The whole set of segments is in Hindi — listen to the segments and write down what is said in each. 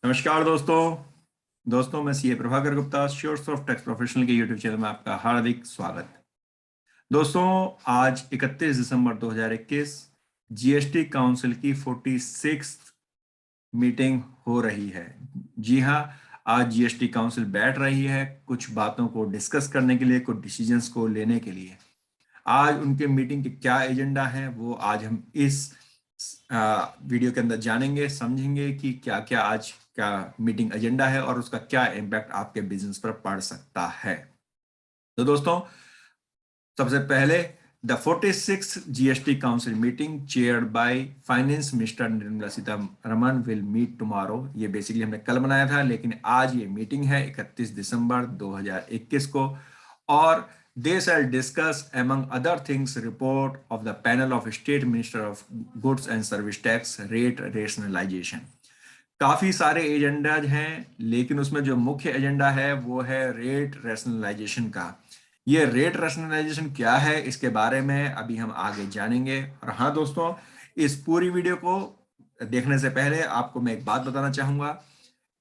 नमस्कार दोस्तों मैं सीए प्रभाकर गुप्ता श्योर्स ऑफ टैक्स प्रोफेशनल के यूट्यूब चैनल में आपका हार्दिक स्वागत। दोस्तों, आज 31 दिसंबर 2021 जीएसटी काउंसिल की 46th मीटिंग हो रही है। जी हाँ, आज जीएसटी काउंसिल बैठ रही है कुछ बातों को डिस्कस करने के लिए, कुछ डिसीजंस को लेने के लिए। आज उनके मीटिंग के क्या एजेंडा है वो आज हम इस वीडियो के अंदर जानेंगे, समझेंगे कि क्या क्या आज का मीटिंग एजेंडा है और उसका क्या इम्पैक्ट आपके बिजनेस पर पड़ सकता है। तो दोस्तों, सबसे पहले the 46th GST council meeting chaired by finance minister Nirmala Sitharaman will meet tomorrow. ये बेसिकली हमने कल बनाया था, लेकिन आज ये मीटिंग है 31 दिसंबर 2021 को, और they shall discuss among other things report of the panel of state minister of goods and service tax rate rationalization। काफी सारे एजेंडाज हैं, लेकिन उसमें जो मुख्य एजेंडा है वो है रेट रैशनलाइजेशन का। ये रेट रैशनलाइजेशन क्या है, इसके बारे में अभी हम आगे जानेंगे। और हाँ दोस्तों, इस पूरी वीडियो को देखने से पहले आपको मैं एक बात बताना चाहूंगा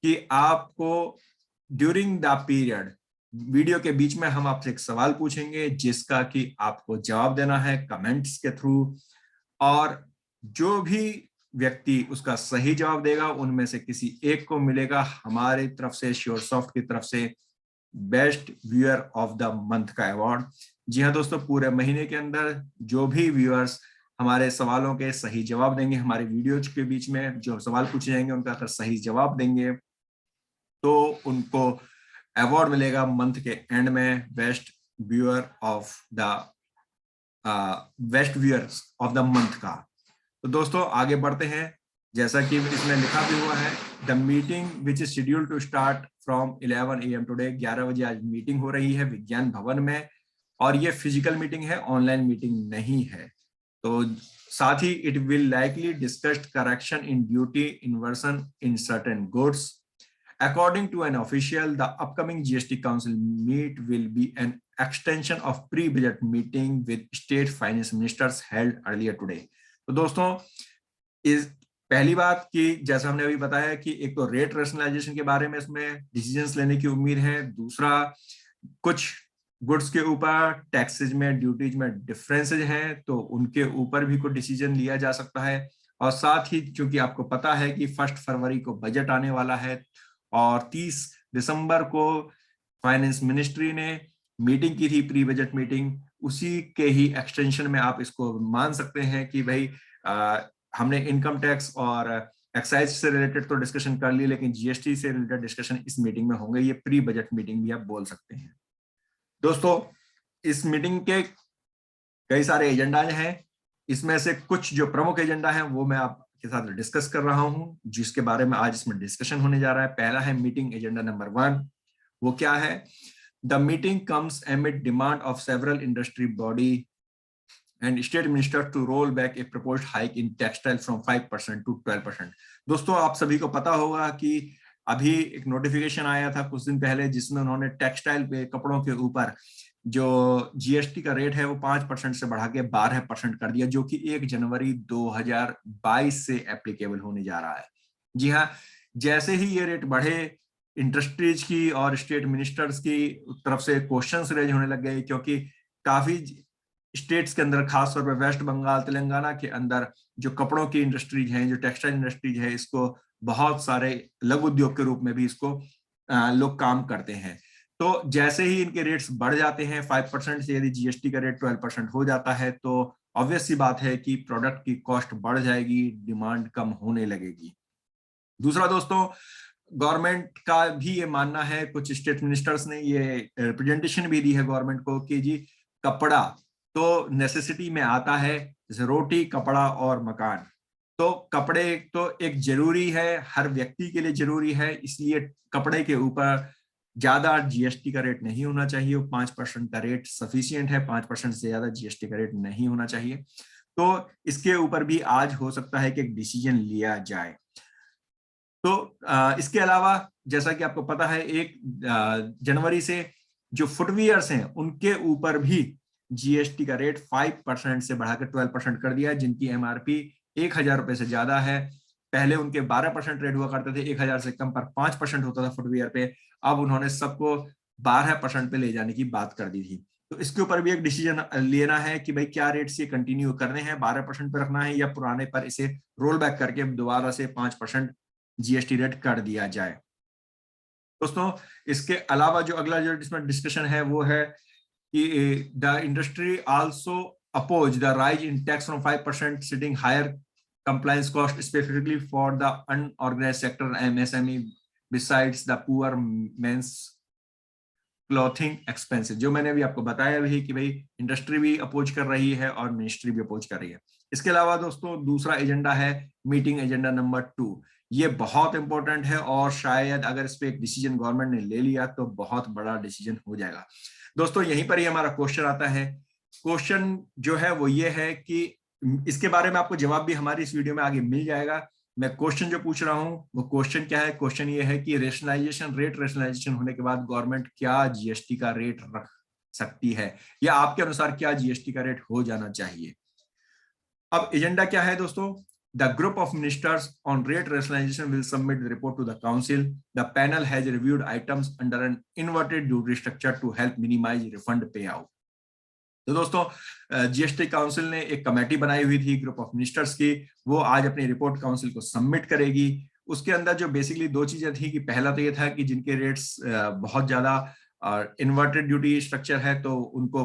कि आपको ड्यूरिंग द पीरियड वीडियो के बीच में हम आपसे एक सवाल पूछेंगे जिसका कि आपको जवाब देना है कमेंट्स के थ्रू, और जो भी व्यक्ति उसका सही जवाब देगा उनमें से किसी एक को मिलेगा हमारी तरफ से, श्योरसॉफ्ट की तरफ से, best viewer of the month का अवार्ड। जी हाँ दोस्तों, पूरे महीने के अंदर जो भी व्यूअर्स हमारे सवालों के सही जवाब देंगे, हमारे वीडियोज के बीच में जो सवाल पूछे जाएंगे उनका अगर सही जवाब देंगे तो उनको अवार्ड मिलेगा मंथ के एंड में, best viewer of the best viewers of the month का। तो दोस्तों आगे बढ़ते हैं। जैसा कि इसमें लिखा भी हुआ है, the meeting which is scheduled to start from 11 AM today. 11 बजे आज मीटिंग हो रही है विज्ञान भवन में, और ये फिजिकल मीटिंग है, ऑनलाइन मीटिंग नहीं है। तो साथ ही it will likely discussed correction in duty inversion in certain goods. According to an official, the upcoming GST Council meet will be an extension of pre-budget meeting with state finance ministers held earlier today। तो दोस्तों, इस पहली बात कि जैसा हमने अभी बताया कि एक तो रेट रैशनलाइजेशन के बारे में इसमें डिसीजंस लेने की उम्मीद है, दूसरा कुछ गुड्स के ऊपर टैक्सेज में, ड्यूटीज में डिफरेंसेज हैं तो उनके ऊपर भी कोई डिसीजन लिया जा सकता है। और साथ ही चूंकि आपको पता है कि 1 फरवरी को बजट आने वाला है और 30 दिसंबर को फाइनेंस मिनिस्ट्री ने मीटिंग की थी, प्री बजट मीटिंग, उसी के ही एक्सटेंशन में आप इसको मान सकते हैं कि भाई हमने इनकम टैक्स और एक्साइज से रिलेटेड तो डिस्कशन कर ली, लेकिन जीएसटी से रिलेटेड डिस्कशन इस मीटिंग में होंगे। ये प्री बजट मीटिंग भी आप बोल सकते हैं। दोस्तों, इस मीटिंग के कई सारे एजेंडा हैं, इसमें से कुछ जो प्रमुख एजेंडा है वो मैं आपके साथ डिस्कस कर रहा हूं, जिसके बारे में आज इसमें डिस्कशन होने जा रहा है। पहला है मीटिंग एजेंडा नंबर 1। वो क्या है? The meeting comes एमिड demand of several industry body and state minister to roll back a proposed hike in textile from 5% to 12%। दोस्तों, आप सभी को पता होगा कि अभी एक नोटिफिकेशन आया था कुछ दिन पहले जिसमें उन्होंने टेक्सटाइल पे, कपड़ों के ऊपर जो जीएसटी का रेट है वो 5% से बढ़ा के 12% कर दिया, जो कि 1 जनवरी 2022 से एप्लीकेबल होने जा रहा है। जी हाँ, जैसे ही ये रेट बढ़े, इंडस्ट्रीज की और स्टेट मिनिस्टर्स की तरफ से क्वेश्चंस रेज होने लग गए, क्योंकि काफी स्टेट्स के अंदर, खासतौर पर वेस्ट बंगाल, तेलंगाना के अंदर जो कपड़ों की इंडस्ट्रीज हैं, जो टेक्सटाइल इंडस्ट्रीज है, इसको बहुत सारे लघु उद्योग के रूप में भी इसको लोग काम करते हैं। तो जैसे ही इनके रेट्स बढ़ जाते हैं 5% से, यदि जीएसटी का रेट 12% हो जाता है तो ऑब्वियस सी बात है कि प्रोडक्ट की कॉस्ट बढ़ जाएगी, डिमांड कम होने लगेगी। दूसरा दोस्तों, गवर्नमेंट का भी ये मानना है, कुछ स्टेट मिनिस्टर्स ने ये रिप्रेजेंटेशन भी दी है गवर्नमेंट को कि जी कपड़ा तो नेसेसिटी में आता है, रोटी, कपड़ा और मकान। तो कपड़े तो एक जरूरी है, हर व्यक्ति के लिए जरूरी है, इसलिए कपड़े के ऊपर ज्यादा जीएसटी का रेट नहीं होना चाहिए। 5% का रेट सफिशिएंट है, 5% से ज्यादा जीएसटी का रेट नहीं होना चाहिए। तो इसके ऊपर भी आज हो सकता है कि एक डिसीजन लिया जाए। तो इसके अलावा जैसा कि आपको पता है 1 जनवरी से जो फुटवियर्स हैं उनके ऊपर भी जीएसटी का रेट 5% से बढ़ाकर 12% कर दिया है, जिनकी एमआरपी 1,000 रुपए से ज्यादा है। पहले उनके 12% रेट हुआ करते थे, 1000 से कम पर 5% होता था फुटवियर पे। अब उन्होंने सबको 12% पे ले जाने की बात कर दी थी। तो इसके ऊपर भी एक डिसीजन लेना है कि भाई क्या रेट्स ये कंटिन्यू करने हैं, 12% पे रखना है, या पुराने पर इसे रोल बैक करके दोबारा से 5% जीएसटी रेट कर दिया जाए। दोस्तों इसके अलावा जो अगला जो इसमें डिस्कशन है वो है कि the industry also oppose the rise in tax from 5% citing higher compliance cost specifically for the unorganized sector MSME besides the poor men's clothing expenses, जो मैंने अभी आपको बताया भी कि भाई इंडस्ट्री भी अपोज कर रही है और मिनिस्ट्री भी अपोज कर रही है। इसके अलावा दोस्तों दूसरा एजेंडा है मीटिंग एजेंडा नंबर 2। ये बहुत इंपॉर्टेंट है और शायद अगर इस पे एक डिसीजन गवर्नमेंट ने ले लिया तो बहुत बड़ा डिसीजन हो जाएगा। दोस्तों यहीं पर ही हमारा क्वेश्चन आता है। क्वेश्चन जो है वो ये है कि इसके बारे में आपको जवाब भी हमारी इस वीडियो में आगे मिल जाएगा। मैं क्वेश्चन जो पूछ रहा हूं वो क्वेश्चन क्या है? क्वेश्चन ये है कि रेट रेशनलाइजेशन होने के बाद गवर्नमेंट क्या जीएसटी का रेट रख सकती है, या आपके अनुसार क्या जीएसटी का रेट हो जाना चाहिए। अब एजेंडा क्या है दोस्तों? The group of ministers on rate rationalization will submit the report to the council. The panel has reviewed items under an inverted duty structure to help minimize refund payout. तो दोस्तों जीएसटी काउंसिल ने एक कमेटी बनाई हुई थी ग्रुप ऑफ मिनिस्टर्स की, वो आज अपनी रिपोर्ट काउंसिल को सबमिट करेगी। उसके अंदर जो बेसिकली 2 चीजें थी कि पहला तो ये था कि जिनके रेट्स बहुत ज्यादा इन्वर्टेड ड्यूटी स्ट्रक्चर है तो उनको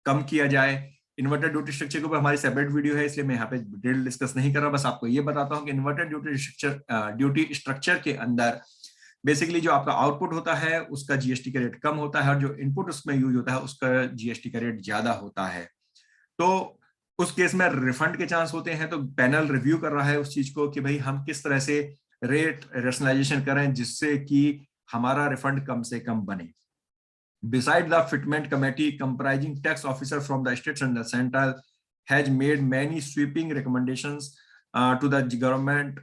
कम किया जाए। इन्वर्टेड ड्यूटी स्ट्रक्चर के ऊपर हमारी सेपरेट वीडियो है, इसलिए मैं यहाँ पे डिटेल डिस्कस नहीं कर रहा, बस आपको ये बताता हूँ कि इन्वर्टेड ड्यूटी स्ट्रक्चर के अंदर बेसिकली जो आपका आउटपुट होता है उसका जीएसटी का रेट कम होता है और जो इनपुट उसमें यूज होता है उसका जीएसटी का रेट ज्यादा होता है। तो उस केस में रिफंड के चांस होते हैं। तो पैनल रिव्यू कर रहा है उस चीज को कि भाई हम किस तरह से रेट रेशनलाइजेशन करें जिससे कि हमारा रिफंड कम से कम बने। Beside the fitment committee comprising tax officer from the states and the central has made many sweeping recommendations to the government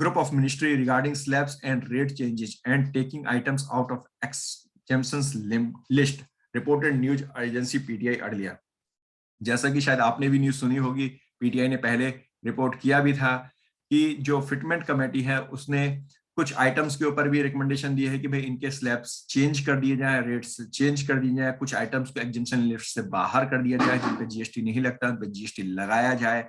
group of ministry regarding slabs and rate changes and taking items out of exemptions list, reported news agency PTI earlier। जैसा कि शायद आपने भी न्यूज सुनी होगी, पीटीआई ने पहले रिपोर्ट किया भी था कि जो फिटमेंट कमेटी है उसने कुछ आइटम्स के ऊपर भी रिकमेंडेशन दी है कि भाई इनके स्लैब्स चेंज कर दिए जाए, रेट्स चेंज कर दिए जाए, कुछ आइटम्स को एग्जेम्पशन लिस्ट से बाहर कर दिया जाए जिन पे जीएसटी नहीं लगता उन पे जीएसटी लगाया जाए,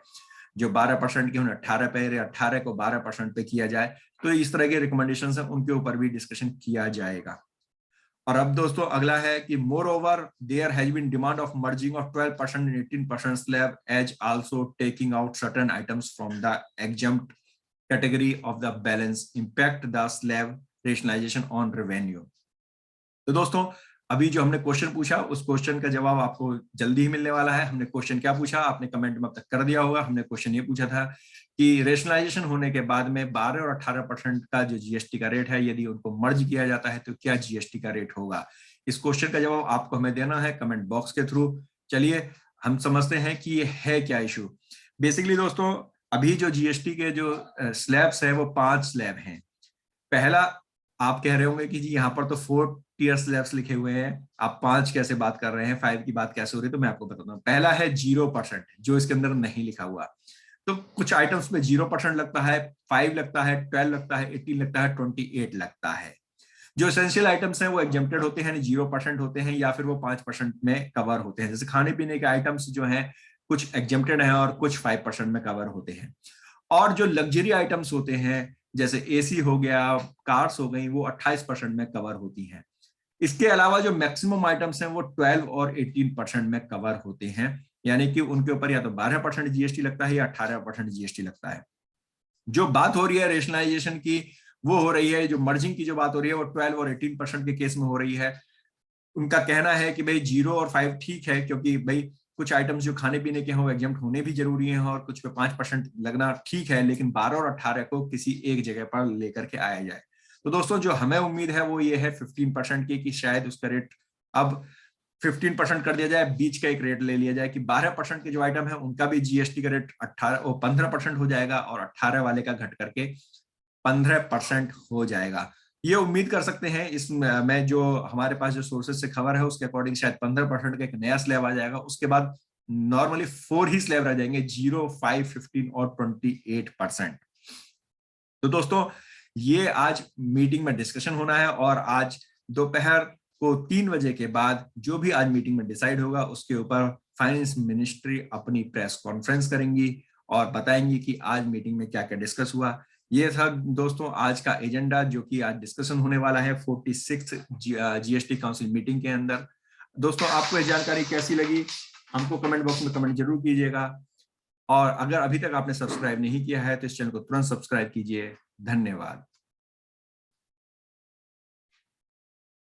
जो 12% के उन्हें 18 पे, 18 को 12% पे किया जाए। तो इस तरह के रिकमेंडेशन है उनके ऊपर भी डिस्कशन किया जाएगा। और अब दोस्तों अगला है कि moreover there has been demand of merging of 12% and 18% slab as also taking out certain items from the exempt category of the balance impact the slab rationalization on revenue। तो दोस्तों अभी जो हमने क्वेश्चन पूछा उस क्वेश्चन का जवाब आपको जल्दी ही मिलने वाला है। हमने क्वेश्चन क्या पूछा आपने कमेंट में अब तक कर दिया होगा। हमने क्वेश्चन ये पूछा था कि रेशनलाइजेशन होने के बाद में 12 और 18% का जो जीएसटी का रेट है यदि उनको मर्ज किया जाता है तो क्या जीएसटी का रेट होगा। इस क्वेश्चन का जवाब आपको हमें देना है कमेंट बॉक्स के थ्रू। चलिए हम समझते हैं कि ये है क्या इशू। बेसिकली दोस्तों अभी जो जीएसटी के जो स्लैब्स है वो 5 स्लैब हैं। पहला आप कह रहे होंगे कि जी यहाँ पर तो 4 टियर स्लैब्स लिखे हुए हैं, आप 5 कैसे बात कर रहे हैं, 5 की बात कैसे हो रही है? तो मैं आपको बताता हूँ। पहला है 0% जो इसके अंदर नहीं लिखा हुआ। तो कुछ आइटम्स में 0% लगता है, 5 लगता है, 12 लगता है, 18 लगता है, 28 लगता है। जो एसेंशियल आइटम्स हैं वो एग्जेम्प्टेड होते हैं, 0% होते हैं या फिर वो 5% में कवर होते हैं। जैसे खाने पीने के आइटम्स जो हैं कुछ एग्जेम्प्टेड हैं और कुछ 5% में कवर होते हैं। और जो लग्जरी आइटम्स होते हैं जैसे एसी हो गया, कार्स हो गई, वो 28% में कवर होती हैं। इसके अलावा जो मैक्सिमम आइटम्स हैं वो 12 और 18% में कवर होते हैं, यानी कि उनके ऊपर या तो 12% जीएसटी लगता है या 18% जीएसटी लगता है। जो बात हो रही है रेशनलाइजेशन की वो हो रही है, जो मर्जिंग की जो बात हो रही है वो 12 और 18% के केस में हो रही है। उनका कहना है कि भाई 0 और 5 ठीक है क्योंकि भाई कुछ आइटम्स जो खाने पीने के हों एग्जेम्प्ट होने भी जरूरी हैं और कुछ पे 5% लगना ठीक है, लेकिन 12 और 18 को किसी एक जगह पर लेकर के आया जाए। तो दोस्तों जो हमें उम्मीद है वो ये है 15% की कि शायद उसका रेट अब 15% कर दिया जाए, बीच का एक रेट ले लिया जाए कि 12% के जो आइटम है उनका भी जीएसटी का रेट 15% हो जाएगा और 18 वाले का घट करके 15% हो जाएगा। ये उम्मीद कर सकते हैं इसमें जो हमारे पास जो सोर्सेज से खबर है उसके अकॉर्डिंग शायद 15% का एक नया स्लैब आ जाएगा। उसके बाद नॉर्मली 4 ही स्लैब रह जाएंगे, 0, 5, 15 और 28%। तो दोस्तों ये आज मीटिंग में डिस्कशन होना है और आज दोपहर को 3 बजे के बाद जो भी आज मीटिंग में डिसाइड होगा उसके ऊपर फाइनेंस मिनिस्ट्री अपनी प्रेस कॉन्फ्रेंस करेंगी और बताएंगी कि आज मीटिंग में क्या क्या डिस्कस हुआ। ये था दोस्तों आज का एजेंडा जो कि आज डिस्कशन होने वाला है 46 जीएसटी काउंसिल मीटिंग के अंदर। दोस्तों आपको ये जानकारी कैसी लगी हमको कमेंट बॉक्स में कमेंट जरूर कीजिएगा और अगर अभी तक आपने सब्सक्राइब नहीं किया है तो इस चैनल को तुरंत सब्सक्राइब कीजिए। धन्यवाद।